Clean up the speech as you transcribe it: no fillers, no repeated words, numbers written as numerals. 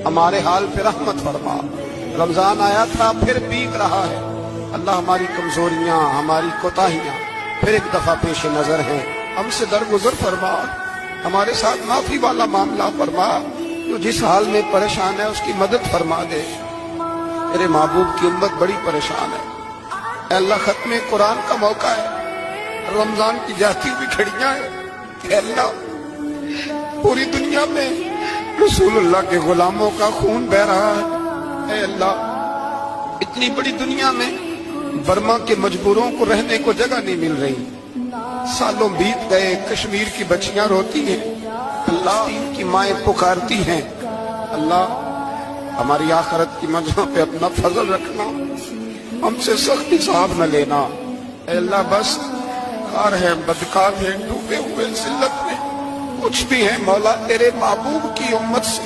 ہمارے حال پہ رحمت فرما۔ رمضان آیا تھا پھر بیت رہا ہے، اللہ ہماری کمزوریاں، ہماری کوتاہیاں پھر ایک دفعہ پیش نظر ہیں، ہم سے درگزر فرما، ہمارے ساتھ معافی والا معاملہ فرما، جو جس حال میں پریشان ہے اس کی مدد فرما دے۔ میرے محبوب کی امت بڑی پریشان ہے، اے اللہ ختم قرآن کا موقع ہے، رمضان کی جاتی ہوئی گھڑیاں ہیں، اے اللہ پوری دنیا میں رسول اللہ کے غلاموں کا خون بہ رہا ہے، اے اللہ اتنی بڑی دنیا میں برما کے مجبوروں کو رہنے کو جگہ نہیں مل رہی، سالوں بیت گئے، کشمیر کی بچیاں روتی ہیں، اللہ ان کی مائیں پکارتی ہیں، اللہ ہماری آخرت کی منزلوں پہ اپنا فضل رکھنا، ہم سے سخت حساب نہ لینا، اے اللہ بس خار ہے، بدکار ہے، ڈوبے ہوئے ذلت میں کچھ بھی ہے مولا تیرے محبوب کی امت سے